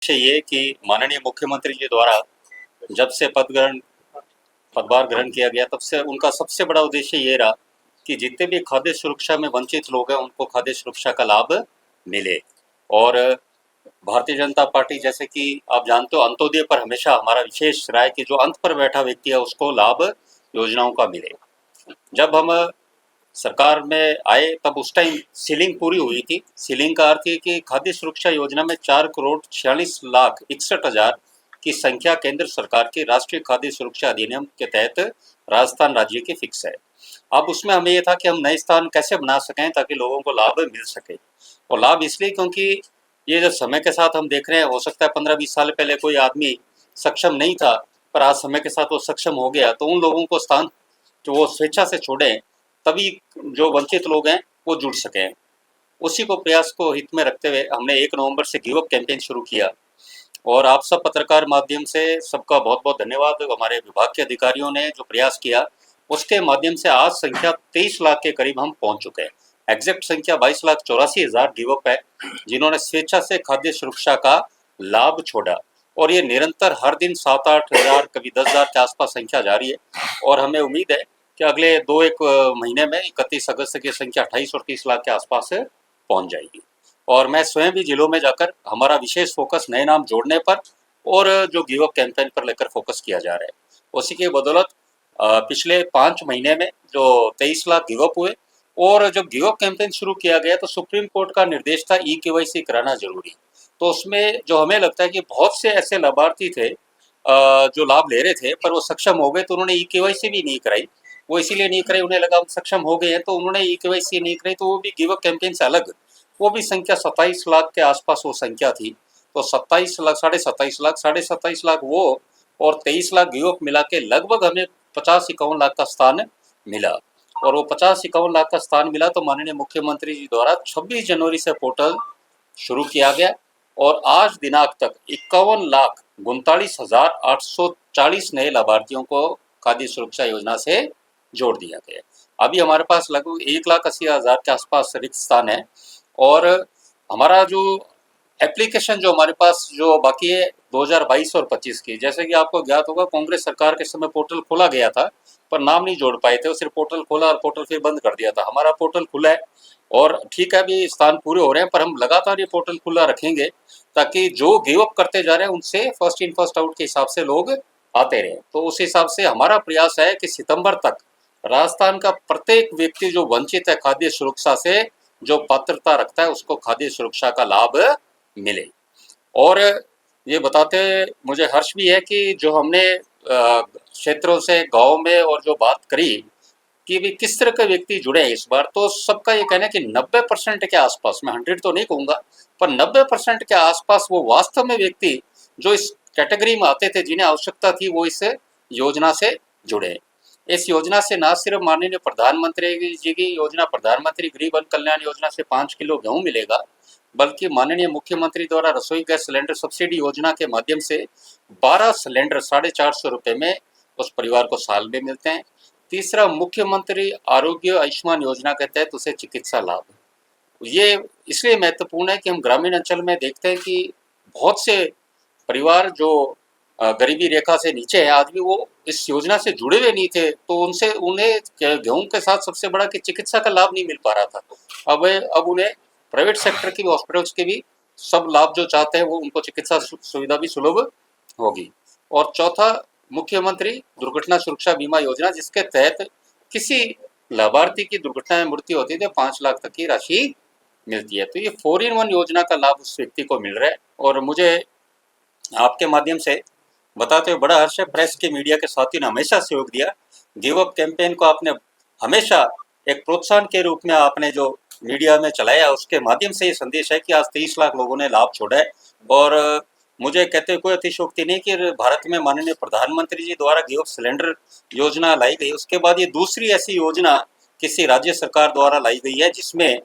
विषय ये कि माननीय मुख्यमंत्री जी द्वारा जब से पदभार ग्रहण किया गया, तब से उनका सबसे बड़ा उद्देश्य ये रहा कि जितने भी खाद्य सुरक्षा में वंचित लोग हैं उनको खाद्य सुरक्षा का लाभ मिले। और भारतीय जनता पार्टी, जैसे कि आप जानते हो, अंत्योदय पर हमेशा हमारा विशेष रहा है कि जो अंत पर बैठा व्यक्ति है उसको लाभ योजनाओं का मिले। जब हम सरकार में आए तब उस टाइम सीलिंग पूरी हुई थी। सीलिंग का अर्थ है कि खाद्य सुरक्षा योजना में 4,46,61,000 की संख्या केंद्र सरकार की राष्ट्रीय खाद्य सुरक्षा अधिनियम के तहत राजस्थान राज्य की फिक्स है। अब उसमें हमें ये था कि हम नए स्थान कैसे बना सकें ताकि लोगों को लाभ मिल सके। और लाभ इसलिए क्योंकि ये जो समय के साथ हम देख रहे हैं, हो सकता है 15-20 साल पहले कोई आदमी सक्षम नहीं था, पर आज समय के साथ वो सक्षम हो गया, तो उन लोगों को स्थान जो वो स्वेच्छा से छोड़ें, तभी जो वंचित लोग हैं वो जुड़ सकें। उसी को प्रयास को हित में रखते हुए हमने 1 नवंबर से गिव अप कैंपेन शुरू किया। और आप सब पत्रकार माध्यम से सबका बहुत बहुत धन्यवाद। हमारे विभाग के अधिकारियों ने जो प्रयास किया उसके माध्यम से आज संख्या 23 लाख के करीब हम पहुंच चुके हैं। एग्जैक्ट संख्या 22,84,000 गिव अप है जिन्होंने स्वेच्छा से खाद्य सुरक्षा का लाभ छोड़ा। और ये निरंतर हर दिन 7-8 हज़ार, कभी 10,000 के आसपास संख्या जारी है। और हमें उम्मीद है कि अगले 2-1 महीने में 31 अगस्त की संख्या 28 और 30 लाख के आसपास पहुंच जाएगी। और मैं स्वयं भी जिलों में जाकर हमारा विशेष फोकस नए नाम जोड़ने पर और जो गिव अप कैंपेन पर लेकर फोकस किया जा रहा है। उसी की बदौलत पिछले 5 महीने में जो 23 लाख गिव अप हुए। और जब गिव अप कैंपेन शुरू किया गया तो सुप्रीम कोर्ट का निर्देश था ई-केवाईसी कराना जरूरी। तो उसमें जो हमें लगता है कि बहुत से ऐसे लाभार्थी थे जो लाभ ले रहे थे, पर वो सक्षम हो गए तो उन्होंने ई-केवाईसी भी नहीं कराई। वो इसीलिए नहीं कराई, उन्हें लगा हम सक्षम हो गए हैं, तो उन्होंने ई-केवाईसी नहीं कराई, तो वो भी गिव अप कैंपेन से अलग वो भी संख्या 27 लाख के आसपास वो संख्या थी। तो 27 लाख, 27.5 लाख वो और 23 लाख गिव अप मिला के लगभग हमें 50-51 लाख का स्थान मिला। और वो 50-51 लाख का स्थान मिला तो माननीय मुख्यमंत्री जी द्वारा 26 जनवरी से पोर्टल शुरू किया गया और आज दिनांक तक 51,39,840 नए लाभार्थियों को खाद्य सुरक्षा योजना से जोड़ दिया गया। अभी हमारे पास लगभग 1,80,000 के आसपास रिक्त स्थान है। और हमारा जो एप्लीकेशन जो हमारे पास जो बाकी है 2022 और 25 की, जैसे कि आपको ज्ञात होगा कांग्रेस सरकार के समय पोर्टल खोला गया था पर नाम नहीं जोड़ पाए थे, वो सिर्फ पोर्टल खोला और पोर्टल फिर बंद कर दिया था। हमारा पोर्टल खुला है और ठीक है, अभी स्थान पूरे हो रहे हैं, पर हम लगातार ये पोर्टल खुला रखेंगे ताकि जो गिव अप करते जा रहे हैं उनसे फर्स्ट इन फर्स्ट आउट के हिसाब से लोग आते रहे। तो उस हिसाब से हमारा प्रयास है कि सितंबर तक राजस्थान का प्रत्येक व्यक्ति जो वंचित है खाद्य सुरक्षा से, जो पात्रता रखता है, उसको खाद्य सुरक्षा का लाभ मिले। और ये बताते मुझे हर्ष भी है कि जो हमने क्षेत्रों से गांव में और जो बात करी कि भी किस तरह के व्यक्ति जुड़े हैं इस बार, तो सबका ये कहना है कि 90% के आसपास, मैं 100 तो नहीं कहूँगा, पर 90% के आसपास वो वास्तव में व्यक्ति जो इस कैटेगरी में आते थे, जिन्हें आवश्यकता थी, वो इस योजना से जुड़े। इस योजना से न सिर्फ माननीय प्रधानमंत्री जी की योजना प्रधानमंत्री गरीब अन्न कल्याण योजना से 5 किलो गेहूँ मिलेगा, बल्कि माननीय मुख्यमंत्री द्वारा रसोई गैस सिलेंडर सब्सिडी योजना के माध्यम से 12 सिलेंडर 450 रुपये में उस परिवार को साल में मिलते हैं। तीसरा, मुख्यमंत्री आरोग्य आयुष्मान योजना के तहत उसे चिकित्सा लाभ। ये इसलिए महत्वपूर्ण है कि हम ग्रामीण अंचल में देखते हैं कि बहुत से परिवार जो गरीबी रेखा से नीचे है, आज भी वो इस योजना से जुड़े हुए नहीं थे, तो उनसे उन्हें गेहूं के साथ सबसे बड़ा कि चिकित्सा का लाभ नहीं मिल पा रहा था। अब उन्हें प्राइवेट सेक्टर की हॉस्पिटल्स के भी सब लाभ जो चाहते हैं वो उनको चिकित्सा सुविधा भी सुलभ होगी। और चौथा, मुख्यमंत्री दुर्घटना सुरक्षा बीमा योजना, जिसके तहत किसी लाभार्थी की दुर्घटना में मृत्यु होती है तो 5 लाख तक की राशि मिलती है। तो ये 4-in-1 योजना का लाभ उस व्यक्ति को मिल रहा है। और मुझे आपके माध्यम से बताते हुए बड़ा हर्ष है, प्रेस के मीडिया के साथियों ने हमेशा सहयोग दिया। गिव अप कैंपेन को आपने हमेशा एक प्रोत्साहन के रूप में आपने जो मीडिया में चलाया, उसके माध्यम से ये संदेश है कि आज 23 लाख लोगों ने लाभ छोड़ा है। और मुझे कहते हुए कोई अतिशयोक्ति नहीं कि भारत में माननीय प्रधानमंत्री जी द्वारा गिव अप सिलेंडर योजना लाई गई, उसके बाद ये दूसरी ऐसी योजना किसी राज्य सरकार द्वारा लाई गई है जिसमें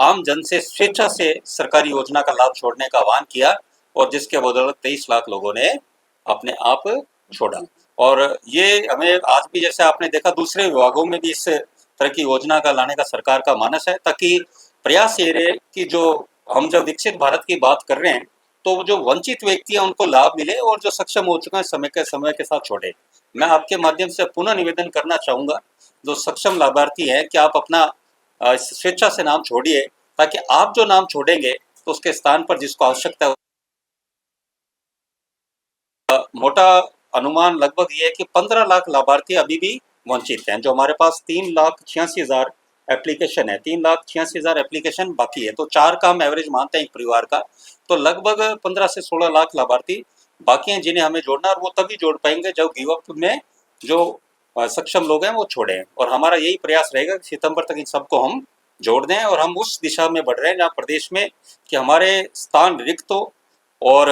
आम जन से स्वेच्छा से सरकारी योजना का लाभ छोड़ने का आह्वान किया और जिसके बदौलत 23 लाख लोगों ने अपने आप छोड़ा। और ये हमें आज भी, जैसे आपने देखा, दूसरे विभागों में भी इस तरह की योजना का लाने का सरकार का मानस है, ताकि प्रयास ये रहे कि जो हम जब विकसित भारत की बात कर रहे हैं तो जो वंचित व्यक्ति हैं उनको लाभ मिले और जो सक्षम हो चुके हैं समय के साथ छोड़े। मैं आपके माध्यम से पुनः निवेदन करना चाहूँगा, जो सक्षम लाभार्थी हैं कि आप अपना स्वेच्छा से नाम छोड़िए, ताकि आप जो नाम छोड़ेंगे तो उसके स्थान पर जिसको आवश्यकता है। मोटा अनुमान लगभग ये है कि 15 लाख लाभार्थी अभी भी वंचित हैं। जो हमारे पास 3,86,000 एप्लीकेशन है, 3,86,000 एप्लीकेशन बाकी है, तो 4 का हम एवरेज मानते हैं एक परिवार का, तो लगभग 15 से 16 लाख लाभार्थी बाकी हैं जिन्हें हमें जोड़ना, और वो तभी जोड़ पाएंगे जब गिव अप में जो सक्षम लोग हैं वो छोड़ें। और हमारा यही प्रयास रहेगा कि सितंबर तक इन सबको हम जोड़ दें, और हम उस दिशा में बढ़ रहे हैं जहाँ प्रदेश में कि हमारे स्थान रिक्त हो, और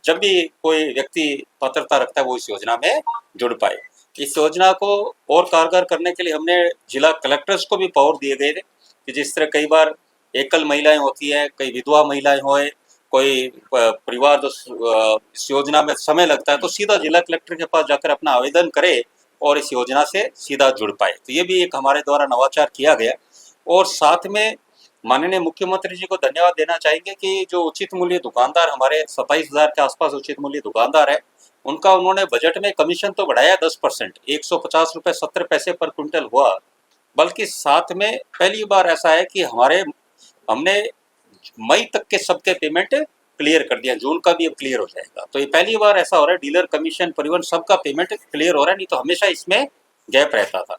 जब भी कोई व्यक्ति पात्रता रखता है वो इस योजना में जुड़ पाए। इस योजना को और कारगर करने के लिए हमने जिला कलेक्टर्स को भी पावर दिए गए थे कि जिस तरह कई बार एकल महिलाएं होती हैं, कई विधवा महिलाएं होए, कोई परिवार जो इस योजना में समय लगता है, तो सीधा जिला कलेक्टर के पास जाकर अपना आवेदन करे और इस योजना से सीधा जुड़ पाए। तो ये भी एक हमारे द्वारा नवाचार किया गया। और साथ में माननीय मुख्यमंत्री जी को धन्यवाद देना चाहेंगे कि जो उचित मूल्य दुकानदार हमारे 27,000 के आसपास उचित मूल्य दुकानदार है, उनका उन्होंने बजट में कमीशन तो बढ़ाया 10%, 150 रुपये 70 पैसे पर क्विंटल हुआ, बल्कि साथ में पहली बार ऐसा है कि हमने मई तक के सबके पेमेंट क्लियर कर दिया, जून का भी अब क्लियर हो जाएगा। तो ये पहली बार ऐसा हो रहा है, डीलर कमीशन परिवहन सबका पेमेंट क्लियर हो रहा है, नहीं तो हमेशा इसमें गैप रहता था।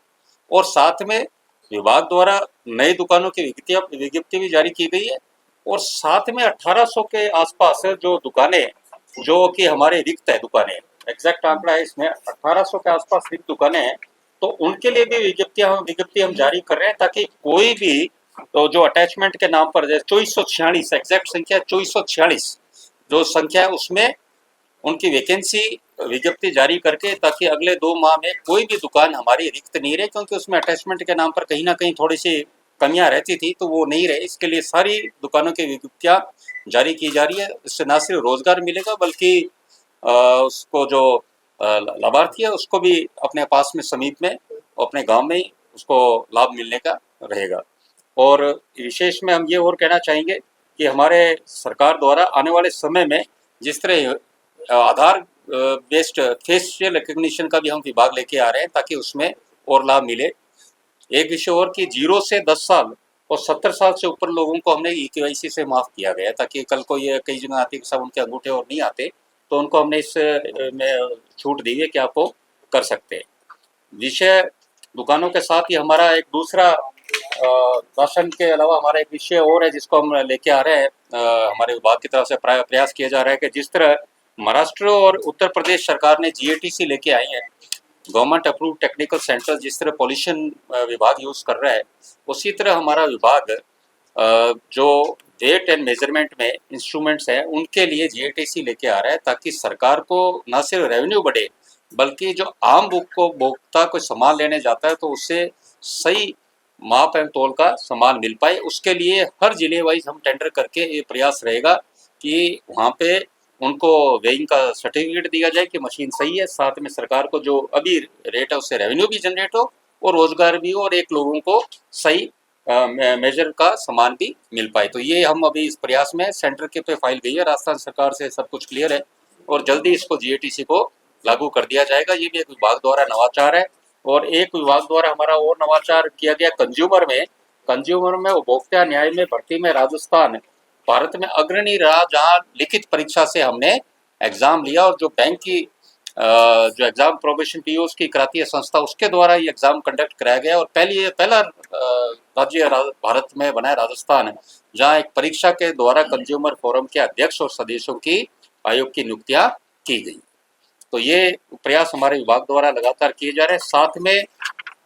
और साथ में विभाग द्वारा नई दुकानों की विज्ञप्ति भी जारी की गई है, और साथ में 1800 के आसपास जो दुकानें जो कि हमारे रिक्त है दुकानें, एग्जैक्ट आंकड़ा है इसमें 1800 के आसपास रिक्त दुकानें हैं, तो उनके लिए भी विज्ञप्ति हम जारी कर रहे हैं, ताकि कोई भी तो जो अटैचमेंट के नाम पर 2446 एग्जैक्ट संख्या 2446 जो संख्या है उसमें उनकी वैकेंसी विज्ञप्ति जारी करके, ताकि अगले 2 माह में कोई भी दुकान हमारी रिक्त नहीं रहे, क्योंकि उसमें अटैचमेंट के नाम पर कहीं ना कहीं थोड़ी सी कमियां रहती थी, तो वो नहीं रहे। इसके लिए सारी दुकानों की विज्ञप्तियां जारी की जा रही है। इससे न सिर्फ रोजगार मिलेगा, बल्कि उसको जो लाभार्थी है उसको भी अपने पास में समीप में अपने गांव में ही उसको लाभ मिलने का रहेगा। और विशेष में हम ये और कहना चाहेंगे कि हमारे सरकार द्वारा आने वाले समय में जिस तरह आधार बेस्ड फेशियल रिकग्निशन का भी हम विभाग लेके आ रहे हैं, ताकि उसमें और लाभ मिले। एक विषय और कि 0 से 10 साल और 70 साल से ऊपर लोगों को हमने EKYC से माफ किया गया, ताकि कल को ये कई जगह आती है सब उनके अंगूठे और नहीं आते, तो उनको हमने इस में छूट दी है कि आप वो कर सकते हैं। विषय दुकानों के साथ ही हमारा एक दूसरा राशन के अलावा हमारा एक विषय और है जिसको हम लेके आ रहे हैं, हमारे विभाग की तरफ से प्रयास किया जा रहा है कि जिस तरह महाराष्ट्र और उत्तर प्रदेश सरकार ने GATC लेके आई है, गवर्नमेंट अप्रूव्ड टेक्निकल सेंटर, जिस तरह पॉल्यूशन विभाग यूज कर रहा है, उसी तरह हमारा विभाग जो वेट एंड मेजरमेंट में इंस्ट्रूमेंट्स हैं उनके लिए GATC लेके आ रहा है, ताकि सरकार को न सिर्फ रेवेन्यू बढ़े, बल्कि जो आम उपभोक्ता कोई सामान लेने जाता है तो उससे सही माप एवं तोल का सामान मिल पाए। उसके लिए हर जिले वाइज हम टेंडर करके ये प्रयास रहेगा कि वहाँ पे उनको वेइंग का सर्टिफिकेट दिया जाए कि मशीन सही है, साथ में सरकार को जो अभी रेट है उससे रेवेन्यू भी जनरेट हो और रोजगार भी हो, और एक लोगों को सही मेजर का सामान भी मिल पाए। तो ये हम अभी इस प्रयास में सेंटर के पे फाइल गई है, राजस्थान सरकार से सब कुछ क्लियर है, और जल्दी इसको GATC को लागू कर दिया जाएगा। ये भी एक विभाग द्वारा नवाचार है। और एक विभाग द्वारा हमारा और नवाचार किया गया कंज्यूमर में उपभोक्ता न्याय में भर्ती में राजस्थान भारत में अग्रणी रहा, जहाँ लिखित परीक्षा से हमने एग्जाम लिया, और जो बैंक की जो एग्जाम प्रोबेशन POs की कराती है संस्था, उसके द्वारा ये एग्जाम कंडक्ट कराया गया। और पहला राज्य भारत में बना है राजस्थान, जहाँ एक परीक्षा के द्वारा कंज्यूमर फोरम के अध्यक्ष और सदस्यों की आयोग की नियुक्तियां की गई। तो ये प्रयास हमारे विभाग द्वारा लगातार किए जा रहे हैं। साथ में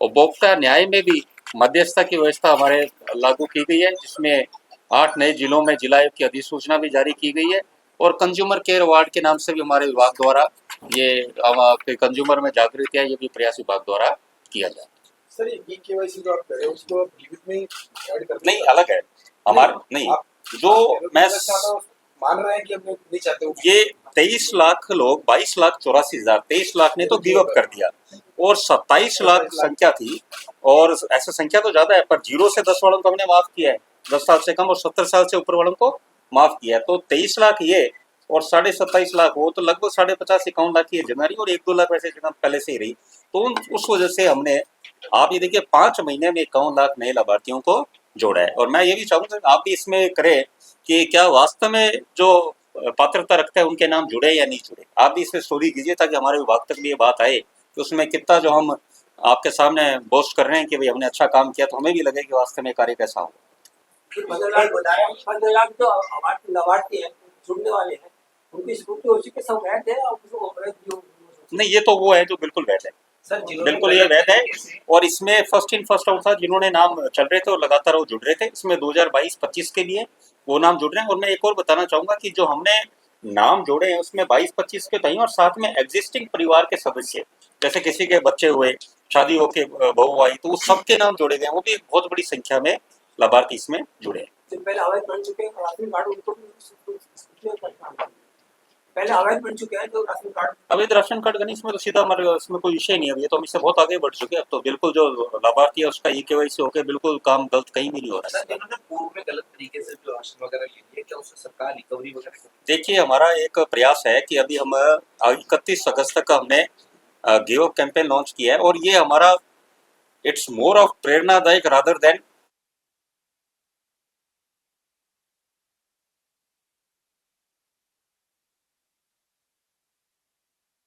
उपभोक्ता न्याय में भी मध्यस्थता की व्यवस्था हमारे लागू की गई है, जिसमें 8 नए जिलों में जिला आयोग की अधिसूचना भी जारी की गई है, और कंज्यूमर केयर अवार्ड के नाम से भी हमारे विभाग द्वारा ये कंज्यूमर में जागृति है, ये भी प्रयास विभाग द्वारा किया जाता है। सर ये EKYC जो आप कर रहे हैं उसको आप लिमिट में ऐड कर नहीं, अलग है हमारा, नहीं जो मैं मान रहे हैं कि हम नहीं चाहते हो। ये 23 लाख लोग 22,84,000, 23 लाख ने तो गिव अप कर दिया, और 27 लाख संख्या थी, और ऐसा संख्या तो ज्यादा है, पर 0 से 10 वालों को हमने माफ किया है, 10 साल से कम और 70 साल से ऊपर वालों को माफ किया है। तो 23 लाख ये, और 27.5 लाख हो तो लगभग 50-51 लाख की जगह रही और 1-2 लाख वैसे जगह पहले से ही रही। तो उस वजह से हमने, आप ये देखिए, 5 महीने में 51 लाख नए लाभार्थियों को जोड़ा है। और मैं ये भी चाहूंगा आप भी इसमें करें कि क्या वास्तव में जो पात्रता रखते हैं उनके नाम जुड़े या नहीं जुड़े। आप भी इसमें स्टोरी कीजिए ताकि हमारे विभाग तक भी ये बात आए कि उसमें कितना जो हम आपके सामने बोस्ट कर रहे हैं कि भाई हमने अच्छा काम किया, तो हमें भी लगे कि वास्तव में कार्य कैसा हो। 15 लाख जो लाभार्थी हैं जुड़ने वाले हैं, उनकी स्कूटी उसी के सब वैध है और उसको नहीं, ये तो वो है जो बिल्कुल वैध है सर, बिल्कुल ये वैध है। और इसमें फर्स्ट इन फर्स्ट आउट था, जिन्होंने नाम चल रहे थे और लगातार वो जुड़ रहे थे। इसमें 2022-25 के लिए वो नाम जुड़ रहे हैं। और मैं एक और बताना चाहूंगा कि जो हमने नाम जोड़े हैं उसमें 22-25 के तय और साथ में एग्जिस्टिंग परिवार के सदस्य, जैसे किसी के बच्चे हुए, शादी होके बहू आई, तो उस सबके नाम जोड़े गए। वो भी बहुत बड़ी संख्या में लाभार्थी इसमें जुड़े हैं। पहले अवैध बन चुके हैं राशन कार्ड, उनको पहले अवैध बन चुके हैं तो राशन कार्ड, अवैध राशन कार्ड गणेश में तो सीधा हमारे इसमें कोई विषय नहीं है। ये तो हम इससे बहुत आगे बढ़ चुके हैं। अब तो बिल्कुल जो लाभार्थी है उसका ई-केवाईसी होकर बिल्कुल काम गलत कहीं भी नहीं हो रहा है। जिन्होंने पूर्व में गलत तरीके से जो राशन वगैरह ले लिया, क्या उससे सरकार रिकवरी वगैरह करती है? देखिए, हमारा एक प्रयास है कि अभी हम 31 अगस्त तक हमने गिव अप कैंपेन लॉन्च किया है। और ये हमारा इट्स मोर ऑफ प्रेरणादायक रादर देन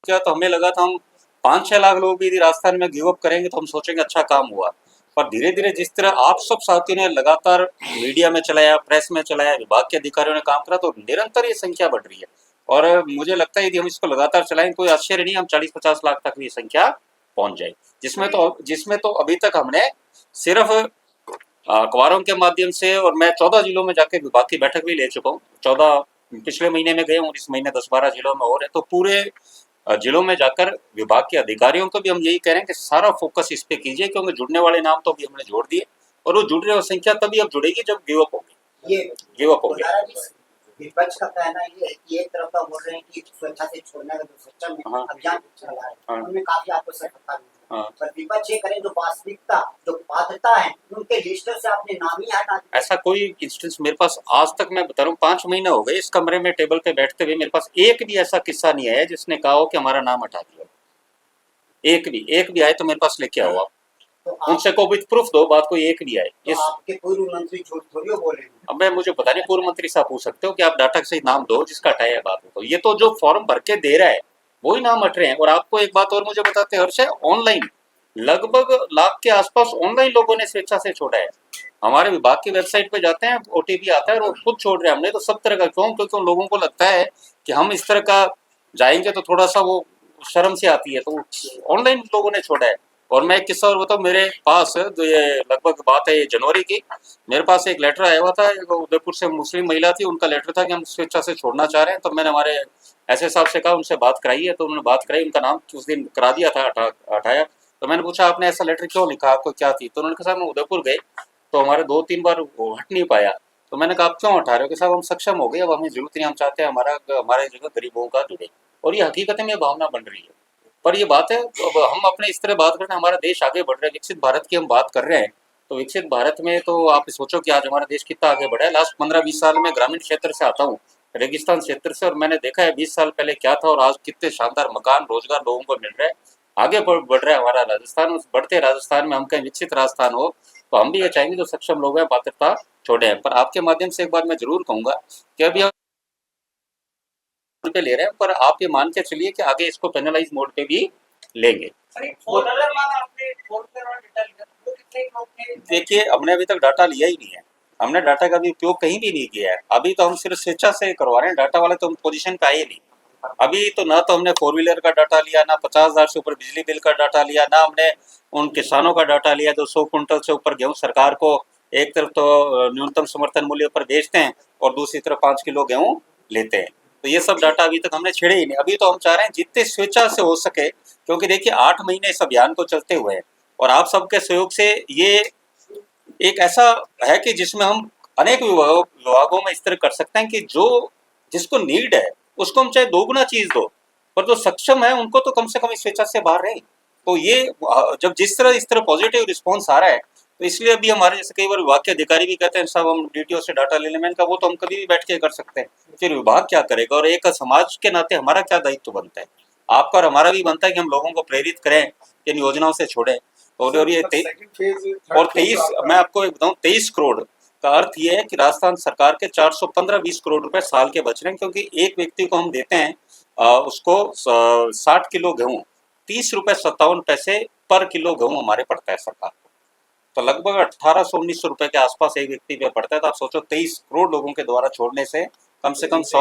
क्या। तो हमें लगा था हम 5-6 लाख लोग भी यदि राजस्थान में गिव अप करेंगे तो हम सोचेंगे अच्छा काम हुआ। पर धीरे धीरे जिस तरह आप सब साथियों ने लगातार मीडिया में चलाया, प्रेस में चलाया, विभाग के अधिकारियों ने काम करा, तो निरंतर ये संख्या बढ़ रही है। और मुझे लगता है यदि हम इसको लगातार चलाएं कोई आश्चर्य नहीं, हम 40-50 लाख तक भी ये संख्या पहुंच जाए। जिसमें तो अभी तक हमने सिर्फ अखबारों के माध्यम से, और मैं 14 जिलों में जाकर विभाग की बैठक भी ले चुका हूँ। 14 पिछले महीने में गए हूँ, इस महीने 10-12 जिलों में और है। तो पूरे जिलों में जाकर विभाग के अधिकारियों को भी हम यही कह रहे हैं कि सारा फोकस इस पे कीजिए, क्योंकि जुड़ने वाले नाम तो अभी हमने जोड़ दिए और वो जुड़ रहे संख्या तभी अब जुड़ेगी जब गिव अप होगी। ये गिव अप हो गया। विपक्ष का कहना ये है कि एक तरफ का बोल रहे हैं कि स्वेच्छा से छोड़ने का जो सिस्टम है, हाँ। अभियान चला रहा है, हाँ। उनमें काफी आपको सफलता मिली है। हाँ। पर विपक्ष ये करें जो वास्तविकता, जो पात्रता है, उनके रजिस्टर से आपने नाम ही हटा दिया। ऐसा कोई इंस्टेंस मेरे पास आज तक, मैं बता रहा हूँ 5 महीने हो गए इस कमरे में टेबल पे बैठते हुए, मेरे पास एक भी ऐसा किस्सा नहीं आया जिसने कहा हो कि हमारा नाम हटा दिया। एक भी आए तो मेरे पास लेके आओ आप, तो उनसे को विद प्रूफ दो बात, कोई एक भी आए। तो आपके पूर्व मंत्री झूठ थोड़ी बोल रहे हैं। अब मैं, मुझे पता नहीं, पूर्व मंत्री साहब पूछ सकते हो कि आप डाटा से नाम दो जिसका हटाया है बात। तो ये तो जो फॉर्म भर के दे रहा है वही नाम हट रहे हैं। और आपको एक बात और मुझे बताते हैं, हर्ष है, ऑनलाइन लगभग लाख के आसपास ऑनलाइन लोगों ने स्वेच्छा से छोड़ा है। हमारे विभाग की वेबसाइट पे जाते हैं, ओटीपी आता है और वो खुद छोड़ रहे हैं। हमने तो सब तरह का, क्यों? क्योंकि उन लोगों को लगता है कि हम इस तरह का जाएंगे तो थोड़ा सा वो शर्म से आती है, तो ऑनलाइन लोगों ने छोड़ा है। और मैं एक किस्सा और बताऊं, मेरे पास जो ये लगभग बात है जनवरी की, मेरे पास एक लेटर आया हुआ था, उदयपुर से मुस्लिम महिला थी, उनका लेटर था कि हम स्वेच्छा से छोड़ना चाह रहे हैं। तो मैंने हमारे ऐसे साहब से कहा, उनसे बात कराई है। तो उन्होंने बात कराई, उनका नाम उस दिन करा दिया था, हटाया। तो मैंने पूछा आपने ऐसा लेटर क्यों लिखा, आपको क्या थी? तो उन्होंने कहा साहब हम उदयपुर गए तो हमारे 2-3 बार वो हट नहीं पाया। तो मैंने कहा आप क्यों हटा रहे हो? कि साहब हम सक्षम हो गए, अब हमें जरूरत नहीं, हम चाहते हैं हमारे जगह गरीबों का जुड़े। और ये हकीकत में भावना बन रही है। पर ये बात है, अब हम अपने इस तरह बात कर रहे हैं, हमारा देश आगे बढ़ रहा है, विकसित भारत की हम बात कर रहे हैं। तो विकसित भारत में तो आप सोचो कि आज हमारा देश कितना आगे बढ़ा है। लास्ट 15-20 साल में ग्रामीण क्षेत्र से आता हूँ, रेगिस्तान क्षेत्र से, और मैंने देखा है 20 साल पहले क्या था और आज कितने शानदार मकान, रोजगार लोगों को मिल रहा है। आगे बढ़ रहा है हमारा राजस्थान। उस बढ़ते राजस्थान में हम कहीं विकसित राजस्थान हो, तो हम भी ये चाहेंगे जो सक्षम लोग हैं पात्रता छोड़े हैं। पर आपके माध्यम से एक बात मैं जरूर कहूंगा कि अभी हम पे ले रहे हैं, पर आप ये मान के चलिए कि आगे इसको पेनलाइज मोड पे भी लेंगे। देखिए, हमने अभी तक डाटा लिया ही नहीं है, हमने डाटा का भी उपयोग कहीं भी नहीं किया है। अभी तो हम सिर्फ स्वेच्छा से करवा रहे हैं, डाटा वाले तो हम पोजीशन पे आए नहीं। अभी तो ना तो हमने 4 व्हीलर का डाटा लिया, ना 50,000 से ऊपर बिजली बिल का डाटा लिया, ना हमने उन किसानों का डाटा लिया जो 100 कुंटल से ऊपर गेहूँ सरकार को एक तरफ तो न्यूनतम समर्थन मूल्य पर बेचते हैं और दूसरी तरफ 5 किलो गेहूँ लेते हैं। तो ये सब डाटा अभी तक हमने छेड़े ही नहीं। अभी तो हम चाह रहे हैं जितने स्वेच्छा से हो सके, क्योंकि देखिए 8 महीने इस अभियान को चलते हुए हैं और आप सबके सहयोग से ये एक ऐसा है कि जिसमें हम अनेक विभागों में इस तरह कर सकते हैं कि जो जिसको नीड है उसको हम चाहे दोगुना चीज दो, पर जो सक्षम है उनको तो कम से कम इस स्वेच्छा से बाहर रहे। तो ये जब इस तरह पॉजिटिव रिस्पॉन्स आ रहा है, तो इसलिए अभी हमारे जैसे कई बार विभाग के अधिकारी भी कहते हैं साहब हम डीटीओ से डाटा ले लें। मैंने कहा वो तो हम कभी भी बैठ के कर सकते हैं, फिर विभाग क्या करेगा? और एक समाज के नाते हमारा क्या दायित्व बनता है, आपका और हमारा भी बनता है कि हम लोगों को प्रेरित करें कि इन योजनाओं से छोड़ें। और ये सेकंड फेज और 23 मैं आपको एक बताऊं 23 करोड़ का अर्थ ये है कि राजस्थान सरकार के 415-20 करोड़ रुपए साल के बच रहे हैं, क्योंकि एक व्यक्ति को हम देते हैं उसको 60 किलो गेहूं 30 रुपए 57 पैसे पर किलो गेहूं हमारे पड़ता है सरकार को। तो लगभग 1800-1900 रुपए के आसपास एक व्यक्ति पे पड़ता है। तो आप सोचो 23 करोड़ लोगों के द्वारा छोड़ने से कम 23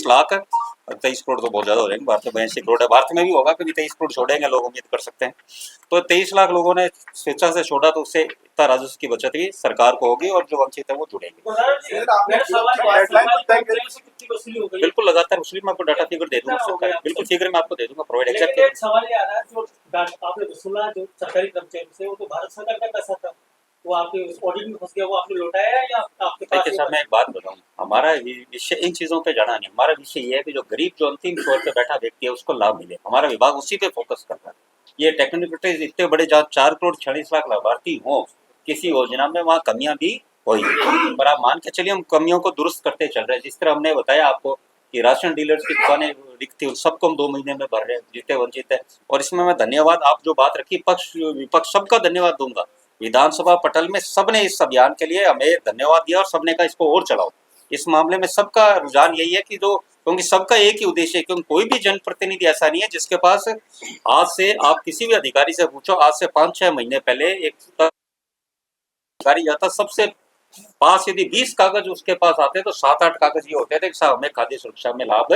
लाख 23 करोड़ तो बहुत ज्यादा हो जाएंगे। भारत में 82 करोड़ है, भारत में भी होगा कभी 23 करोड़ छोड़ेंगे लोग, उम्मीद कर सकते हैं। तो 23 लाख लोगों ने स्वेच्छा से छोड़ा, तो उससे इतना राजस्व की बचत भी सरकार को होगी और जो वंचित है वो जुड़ेंगे। बिल्कुल लगातार वसूली, मैं आपको डाटा फिगर दे दूंगा सरकार, बिल्कुल फिगर मैं आपको दे दूंगा प्रोवाइड लेकिन एग्जैक्ट। एक सवाल ये आ रहा है, जो आपने वसूला जो सरकारी कर्मचारी से, वो तो भारत सरकार का पैसा था, वो आपके ऑडिट में फंस गया, वो आपने लौटाया या आपके पास? देखिए साहब मैं एक बात बताऊं, हमारा विषय इन चीजों पे जाना नहीं, हमारा विषय ये है कि जो गरीब जो अंतिम छोर पे बैठा व्यक्ति है उसको लाभ मिले, हमारा विभाग उसी पे फोकस करता है। ये टेक्निकल इतने बड़े जहाँ 4 करोड़ 46 लाख लाभार्थी हो किसी योजना में, वहाँ कमियां भी हुई, पर आप मान के चलिए हम कमियों को दुरुस्त करते चल रहे हैं। जिस तरह हमने बताया आपको कि राशन डीलर्स की दुकानें रिक्त उन सबको हम 2 महीने में भर रहे हैं, जितने वंचित है। और इसमें मैं धन्यवाद, आप जो बात रखी पक्ष विपक्ष सबका धन्यवाद दूंगा। विधानसभा पटल में सबने इस अभियान के लिए हमें धन्यवाद दिया और सबने कहा इसको और चलाओ। इस मामले में सबका रुझान यही है कि जो, क्योंकि सबका एक ही उद्देश्य है, क्योंकि कोई भी जनप्रतिनिधि ऐसा नहीं है जिसके पास आज से, आप किसी भी अधिकारी से पूछो, आज से 5-6 महीने पहले एक अधिकारी जाता, सबसे पास यदि 20 कागज उसके पास आते तो 7-8 कागज ये होते थे कि साहब हमें खाद्य सुरक्षा में लाभ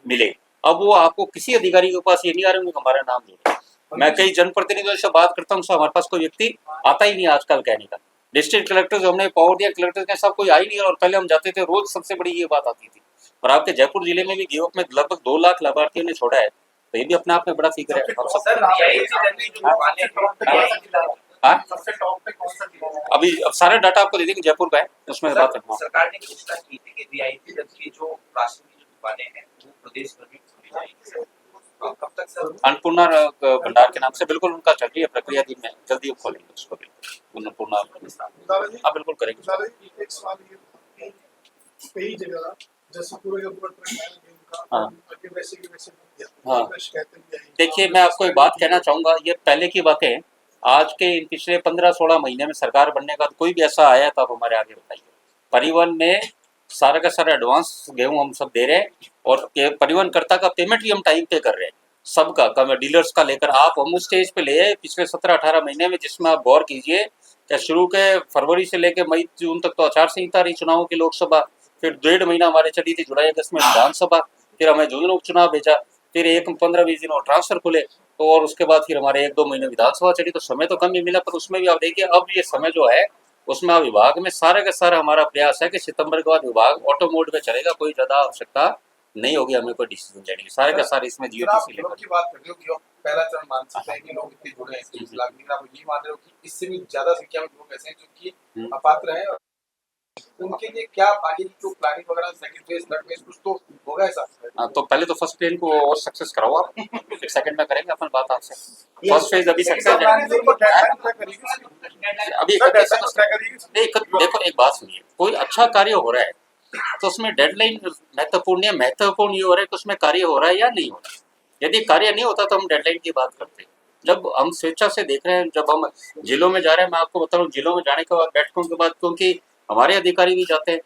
मिले। अब वो आपको किसी अधिकारी के पास ये नहीं आ रहे हमारा नाम जोड़े। मैं कई जनप्रतिनिधियों से बात करता हूँ, हमारे पास कोई व्यक्ति आता ही नहीं आजकल कहने का। डिस्ट्रिक्ट कलेक्टर जो हमने पावर दिया, कलेक्टर के सब कोई आ ही नहीं, और पहले हम जाते थे रोज, सबसे बड़ी ये बात आती थी। और आपके जयपुर जिले में भी गिवअप में लगभग 2 लाख लाभार्थियों ने छोड़ा है, तो ये भी अपने आप में बड़ा फिगर है। हम सब अभी अब सारे डाटा आपको दे देंगे, जयपुर का है उसमें बात है। सरकार ने घोषणा की थी कि रियायती दर की जो राशन की जो दुकानें हैं वो प्रदेश भर में खोली जाएंगी। कब तक सर? अन्नपूर्णा भंडार के नाम से बिल्कुल उनका चल रही है प्रक्रिया, दिन में जल्दी खोलेंगे उसको, बिल्कुल अन्नपूर्णा। हाँ बिल्कुल करेंगे। एक सवाल ये, कई जगह जैसे पूरे का पूरा ट्रेंड है गेम का, हाँ। आगे वैसे के वैसे बन गया। हाँ। शिकायतें भी आई। देखिए मैं आपको एक बात कहना चाहूंगा, ये पहले की बातें, आज के इन पिछले 15-16 महीने में सरकार बनने का कोई भी ऐसा आया तो आप हमारे आगे बताइए। परिवहन में सारा का सारा एडवांस गेहूं हम सब दे रहे हैं, और परिवहन कर्ता का पेमेंट भी हम टाइम पे कर रहे हैं, सबका कम डीलर्स का लेकर। आप हम उस स्टेज पे ले पिछले 17-18 महीने में, जिसमें आप गौर कीजिए कि शुरू के फरवरी से लेकर मई जून तक तो आचार संहिता रही चुनावों की, लोकसभा, फिर 1.5 महीना हमारे चली थी जुलाई अगस्त में विधानसभा, फिर हमें जून उपचुनाव भेजा, फिर 15-20 दिन और ट्रांसफर खुले, तो और उसके बाद फिर हमारे 1-2 महीने विधानसभा चली, तो समय तो कम ही मिला। पर उसमें भी आप देखिए अब ये समय जो है उसमें अब विभाग में सारा का सारा हमारा प्रयास है कि सितंबर के बाद विभाग ऑटो मोड में चलेगा, कोई ज्यादा आवश्यकता नहीं होगी हमें कोई डिसीजन लेने की, सारे का सारे इसमें जीओटीसी लेकर। की बात कर रहे हो कि पहला चरण मान सकते हैं कि लोग इतने जुड़े हैं 30 लाख, लेकिन आप ये मान रहे हो कि इससे भी ज्यादा संख्या में लोग ऐसे हैं जो कि अपात्र हैं, उनके लिए क्या आगे की जो प्लानिंग वगैरह, सेकंड फेज, थर्ड फेज कुछ तो होगा ऐसा? तो पहले तो फर्स्ट प्लेन को और सक्सेस कराओ आप, फिर सेकंड में करेंगे अपन बात आपसे। फर्स्ट फेज अभी सक्सेस है, अभी देखो एक बात सुनिए, कोई अच्छा कार्य हो रहा है तो उसमें डेडलाइन महत्वपूर्ण है, महत्वपूर्ण ये हो रहा है कि उसमें कार्य हो रहा है या नहीं हो रहा है। यदि कार्य नहीं होता तो हम डेडलाइन की बात करते हैं। जब हम स्वेच्छा से देख रहे हैं, जब हम जिलों में जा रहे हैं, मैं आपको बता रहा हूँ जिलों में जाने के बाद, बैठकों के बाद, क्योंकि हमारे अधिकारी भी जाते हैं,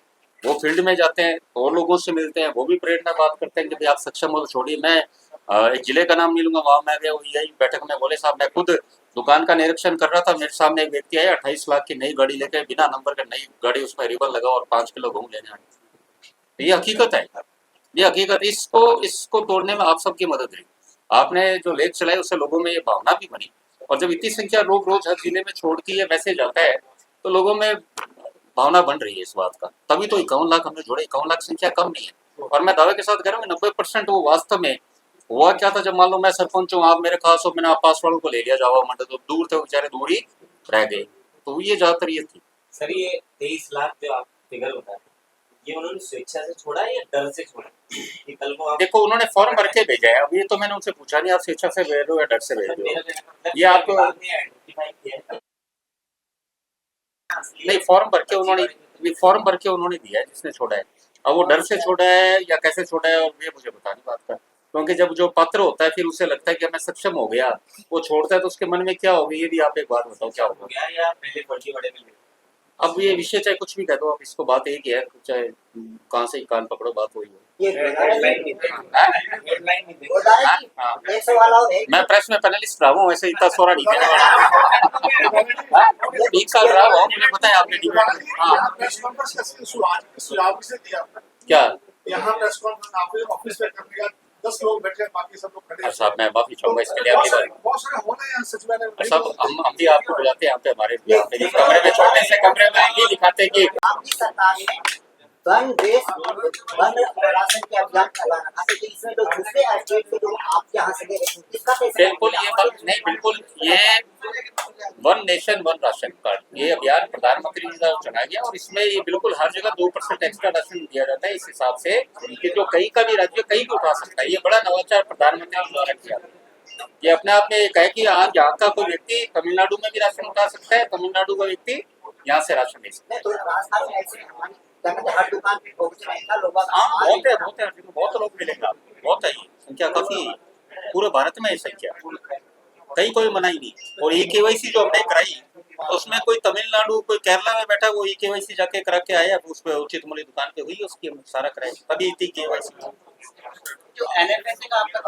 वो फील्ड में जाते हैं, और लोगों से मिलते हैं, वो भी प्रेरणा बात करते हैं कि भाई आप सक्षम हो तो छोड़िए। मैं एक जिले का नाम नहीं लूंगा, वहाँ मैं गया, यही बैठक में बोले साहब मैं खुद दुकान का निरीक्षण कर रहा था, मेरे सामने एक व्यक्ति आया 28 लाख की नई गाड़ी लेकर, बिना नंबर का नई गाड़ी, उसमें रिबन लगा और 5 किलो गेहूं लेने आए। ये हकीकत है, ये हकीकत, इसको तोड़ने में आप सबकी मदद रही। आपने जो लेख चलाए उससे लोगों में ये भावना भी बनी, और जब इतनी संख्या लोग रोज हर जिले में छोड़ के ये मैसेज आता है तो लोगों में भावना बन रही है इस बात का। तभी तो 51 लाख हमने जोड़े, 51 लाख संख्या कम नहीं है। और मैं दावे के साथ कह रहा हूँ 90% वो वास्तव में हुआ क्या था, जब मान लो मैं सरपंच हूँ, आप मेरे खास हो, मैंने आप पास वालों को ले लिया जावा मंडल, तो दूर थे वो बेचारे, दूर ही रह गए, तो ये ज्यादातर ये थी। सर ये 23 लाख जो आप फिगर बताए, ये उन्होंने स्वेच्छा से छोड़ा या डर से छोड़ा? कि कल को आप देखो उन्होंने फॉर्म भर के भेजा है, अब ये तो मैंने उनसे पूछा नहीं आप स्वेच्छा से भेज रहे हो या डर से भेज रहे हो। ये आपको नोटिफाई किया है? नहीं, फॉर्म भर के उन्होंने दिया है जिसने छोड़ा है। अब वो डर से छोड़ा है या कैसे छोड़ा है, और ये मुझे बता नहीं बात का, क्योंकि जब जो पात्र होता है फिर उसे लगता है कि मैं सक्षम हो गया, वो छोड़ता है तो उसके मन में क्या होगा, ये भी आप एक बात बताओ क्या हो होगा। गया या पहले फर्जी बड़े में? अब ये विषय चाहे कुछ भी कह दो, अब इसको बात एक ही है, चाहे कहाँ से ही कान पकड़ो, बात वही है। ये हेडलाइन नहीं हाँ? हेडलाइन नहीं बोल रहा है कि हाँ। एक सवाल और है मैं प्रेस में पैनलिस्ट रहा हूँ, वैसे इतना सोरा नहीं देने वाला। हाँ? 1 साल रहा हूँ, मुझे पता है आपने डिबेट। हाँ, प्रेस कॉन्फ्रेंस कैसे सुझाव किसे दिया आपने? क्या यहाँ प्रेस कॉन्फ्रेंस आपके ऑफिस में करने का 10 लोग बैठे बाकी सब लोग खड़े हैं। साहब, मैं माफी चाहूंगा इसके लिए, अगली बार। बहुत सारे होना है सचिवालय में। साहब, हम भी आपको बुलाते हैं यहाँ पे, हमारे यहाँ पे जिस कमरे में छोड़ने से कमरे में ये दिखाते हैं कि आपकी सरकार ने वन देश वन राशन के अभियान चला रखा है, इसमें जो दूसरे स्टेट के लोग आपके यहाँ से ले रहे हैं, इसका कैसे? बिल्कुल ये बात नहीं, बिल्कुल ये one nation one ration card, ये अभियान प्रधानमंत्री जी द्वारा चलाया गया, और इसमें ये बिल्कुल हर जगह 2% एक्स्ट्रा राशन दिया जाता है, इस हिसाब से कि जो कहीं का भी राज्य कहीं भी उठा सकता है। ये बड़ा नवाचार प्रधानमंत्री जी द्वारा किया। ये अपने आप में एक है कि आज यहाँ का कोई व्यक्ति तमिलनाडु में भी राशन उठा सकता है, तमिलनाडु का व्यक्ति यहाँ से राशन ले सकता है। तो राजस्थान में ऐसे हमारी जगह हर दुकान पे पहुंच रहे हैं लोग। हाँ, बहुत लोग मिलेगा, बहुत है, ये संख्या काफी है, पूरे भारत में ये संख्या, कहीं कोई मना ही नहीं। और ई-केवाईसी जो हमने कराई, तो उसमें कोई तमिलनाडु कोई केरला में बैठा, वो ई-केवाईसी जाके करा के आया, उस पर उचित मूल्य दुकान पे हुई, उसकी हम सारा कराए, तभी ई-केवाईसी। जो NFSA का आपका